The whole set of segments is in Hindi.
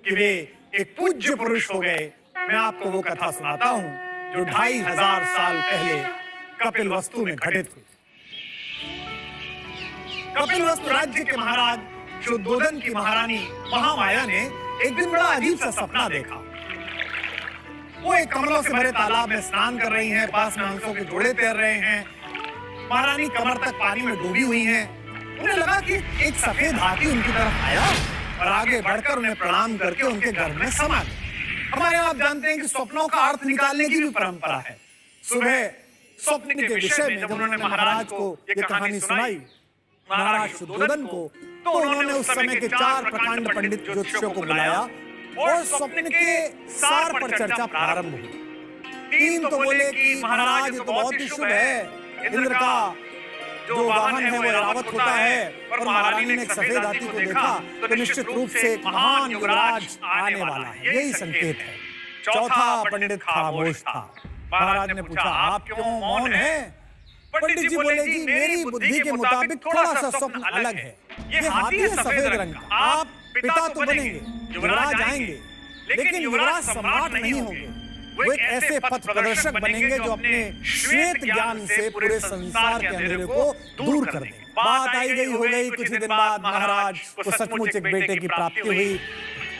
कि वे एक पूज्य पुरुष हो गए, मैं आपको वो कथा सुनाता हूं जो 2500 साल पहले कपिलवस्तु में घटित हुई। कपिलवस्तु राज्य के महाराज शुद्धोदन की महारानी महामाया ने एक दिन बड़ा अजीब सा सपना देखा। वो एक कमलों से भरे तालाब में स्नान कर रही हैं, पास में हंसों के जोड़े तैर रहे हैं। महारानी कमर तक पानी में डूबी हुई हैं। उन्हें लगा कि एक सफेद हाथी उनकी तरफ आया और आगे बढ़कर उन्हें प्रणाम करके उनके घर में समा गया। हमारे आप जानते हैं कि स्वप्नों का अर्थ निकालने की भी परंपरा है। सुबह स्वप्न के विषय में जब उन्होंने महाराज को ये कहानी सुनाई, महाराज शुद्धोदन को, तो उन्होंने उस समय के 4 प्रकांड पंडित ज्योतिषियों को बुलाया और स्वप्न के सार पर चर्चा प्रारंभ हुई। 3 तो बोले कि महाराज तो बहुत ही शुभ है, इंद्र का जो वाहन है वो ऐरावत होता है, और महारानी ने एक सफेद हाथी को देखा तो निश्चित रूप से एक महान युवराज आने वाला है, यही संकेत है। चौथा पंडित खामोश था। महाराज ने पूछा, आप क्यों मौन हैं? पंडित जी बोले, जी मेरी बुद्धि के मुताबिक थोड़ा सा स्वप्न अलग है। ये हाथी है सफेद रंग का, आप पिता तो बनेंगे, युवराज आएंगे, लेकिन युवराज सम्राट नहीं होंगे। वो एक ऐसे पथ प्रदर्शक बनेंगे जो अपने श्वेत ज्ञान से पूरे संसार के अंधेरे को दूर कर देंगे। बात आई गई हो गई। कुछ दिन बाद महाराज को सचमुच एक बेटे की प्राप्ति हुई।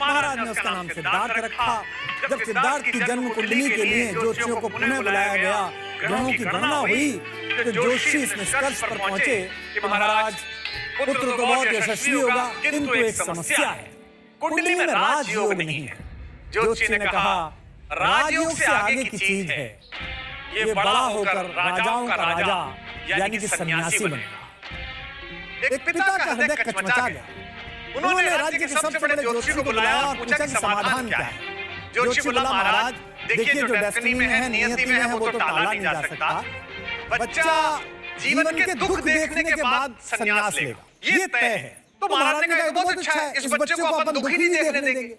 महाराज ने उसका नाम सिद्धार्थ रखा। जब सिद्धार्थ की जन्म कुंडली के लिए ज्योतिषियों को पुनः बुलाया गया, ग्रहों की गणना हुई, तो ज्योतिषी इस निष्कर्ष पर पहुंचे कि महाराज पुत्र तो बहुत यशस्वी होगा, किंतु एक समस्या है, कुंडली में राजयोग नहीं है। ज्योतिषी ने कहा, राजयोग से आगे की चीज है, ये बड़ा होकर राजाओं का राजा यानी कि सन्यासी बनेगा। एक पिता का हृदय कचमचा गया। उन्होंने राज्य के सबसे बड़े ज्योतिषी को बुलाया और पूछा कि समाधान क्या है। ज्योतिषी बोला, महाराज देखिए जो डेस्टिनी में है, नियति में है, वो तो टाला नहीं जा सकता। बच्चा जीवन के दुख देखने के बाद संन्यास लेगा, ये तय है। तो महाराज ने कहा, बहुत अच्छा है, इस बच्चे को अपन दुखी नहीं देखने देंगे।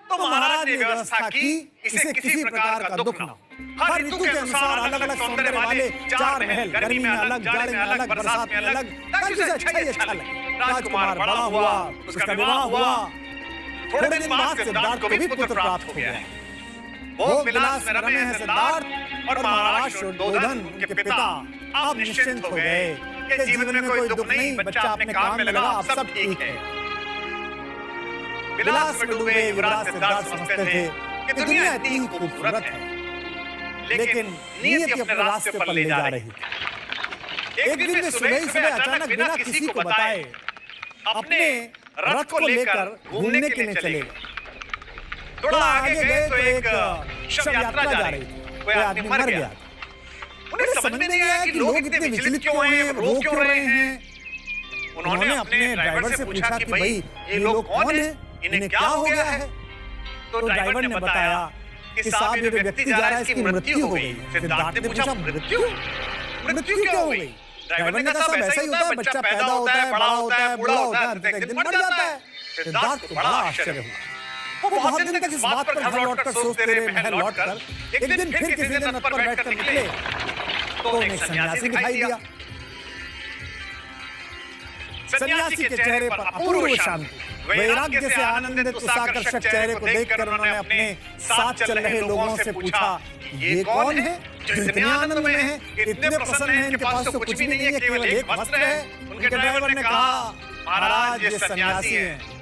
तो महाराज ने व्यवस्था की, इसे किसी प्रकार का दुख ना हो। हर ऋतु के अनुसार अलग अलग सौंदर्य वाले 4 महल, गर्मी में अलग, जाड़े में अलग, बरसात में अलग, ताकि उसे अच्छा ही अच्छा लगे। राजकुमार बड़ा हुआ, उसका विवाह हुआ। थोड़े दिन बाद सिद्धार्थ को भी पुत्र प्राप्त हो गया। भोग विलास में रमे हैं सिद्धार्थ और महाराज शुद्धोदन उनके पिता अब निश्चिंत हो गए कि जीवन में कोई दुख नहीं, बच्चा अपने काम में लगा, अब सब ठीक है। विलास में डूबे युवराज सिद्धार्थ समझते थे कि दुनिया इतनी खूबसूरत है, लेकिन नियति अपने रास्ते पर ले जा रही थी। एक दिन वे सुबह ही सुबह अचानक बिना किसी को बताए अपने रथ को लेकर घूमने के लिए चले गए। थोड़ा आगे गए तो एक शव यात्रा जा रही थी, कोई आदमी मर गया। उन्हें समझ में नहीं आया कि लोग इतने विचलित क्यों हैं, रो क्यों रहे हैं। उन्होंने अपने ड्राइवर से पूछा कि भाई ये लोग कौन हैं, इन्हें क्या हो गया है। तो ड्राइवर ने बताया कि साहब ये व्यक्ति जा रहा है, इसकी मृत्यु हो गई। सिद्धार्थ ने पूछा, मृत्यु क्यों हो गई? ड्राइवर ने कहा, साहब ऐसा ही होता है, बच्चा पैदा होता है, बड़ा होता है, बूढ़ा होता है, एक दिन मर जाता है। सिद्धार्थ को बड़ा आश्चर्य हुआ। वो बहुत दिन तक इस बात पर घर लौटकर सोचते रहे। महल लौटकर एक दिन फिर किसी दिन रथ पर बैठकर निकले तो उन्हें एक सन्यासी दिखाई दिया। सन्यासी के चेहरे पर अपूर्व शांति, वैराग्य से आनंदित उस आकर्षक चेहरे को देखकर उन्होंने अपने साथ चल रहे लोगों से पूछा, ये कौन है जो इतने आनंद में है, इतने प्रसन्न हैं, इनके पास तो कुछ भी नहीं है, केवल एक वस्त्र है। उनके ड्राइवर ने कहा, महाराज ये सन्यासी हैं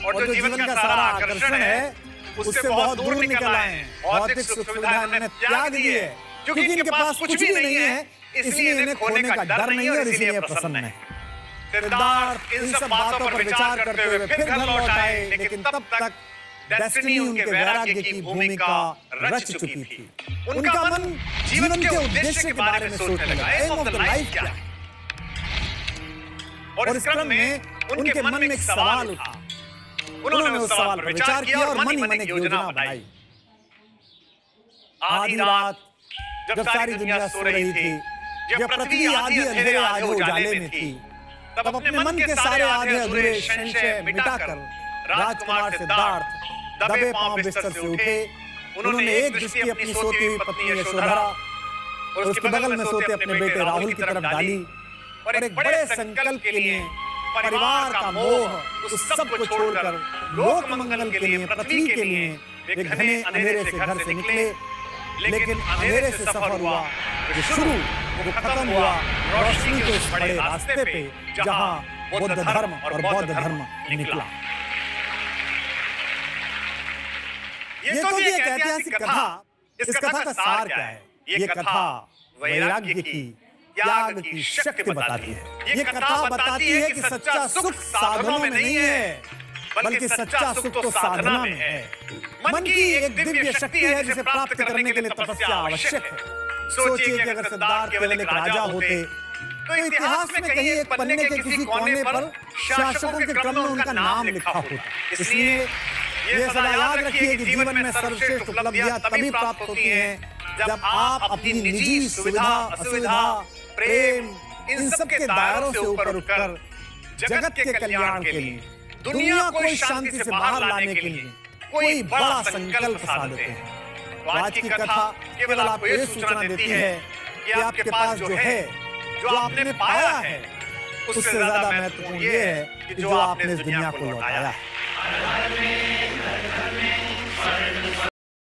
और जो जीवन का सारा आकर्षण है उससे बहुत दूर निकल आए हैं। भौतिक सुख सुविधा इन्होंने त्याग दी है, क्योंकि इनके पास कुछ भी नहीं है, इसलिए इन्हें खोने का डर नहीं है और इसलिए प्रसन्न है। सिद्धार्थ इन सब बातों पर विचार करते हुए फिर घर लौट आए, लेकिन तब तक डेस्टिनी उनके वैराग्य की भूमिका रच चुकी थी। उनका मन जीवन के उद्देश्य के बारे में सोचने लगा, एम ऑफ द लाइफ क्या है। और इस क्रम में उनके मन में एक सवाल उठा। उन्होंने उस सवाल पर विचार किया और मन ही मन एक योजना बनाई। आधी रात जब सारी दुनिया सो रही थी, जब पृथ्वी आधी अंधेरे आधे उजाले में थी, तब अपने मन के सारे आधे अधूरे संशय मिटाकर राजकुमार सिद्धार्थ दबे पांव बिस्तर से उठे। उन्होंने एक दृष्टि अपनी सोती हुई पत्नी यशोधरा और उसके बगल में सोते अपने बेटे राहुल की तरफ डाली और एक बड़े संकल्प के लिए परिवार का मोह उस सब को छोड़कर लोक मंगल के लिए, पृथ्वी के लिए वे घने अंधेरे से घर से निकले। लेकिन अंधेरे से सफर हुआ जो शुरू वो खत्म हुआ रोशनी के उस बड़े रास्ते पे जहां बुद्ध धर्म और बौद्ध धर्म निकला। ये तो एक ऐतिहासिक कथा। इस कथा का सार क्या है? ये कथा वैराग्य की, त्याग की शक्ति बताती है। ये कथा बताती है कि सच्चा सुख साधनों में नहीं है, बल्कि सच्चा सुख तो साधना में है। मन की एक दिव्य शक्ति है जिसे प्राप्त करने के लिए तपस्या आवश्यक है। सोचिए कि अगर सिद्धार्थ केवल एक राजा होते तो इतिहास में कहीं एक पन्ने के किसी कोने पर शासकों के क्रम में उनका नाम लिखा होता। इसलिए ये सदा याद रखिए कि जीवन में सर्वश्रेष्ठ उपलब्धियां तभी प्राप्त होती हैं जब आप अपनी निजी सुविधा, असुविधा, प्रेम इन सब के दायरों से ऊपर उठकर जगत के कल्याण के लिए, दुनिया को शांति से बाहर लाने के लिए कोई बड़ा संकल्प साधते हैं। तो आज की कथा केवल आपको ये सूचना देती है कि आपके पास जो है, जो आपने पाया है, उससे ज्यादा महत्वपूर्ण ये है कि जो आपने इस दुनिया को लौटाया है।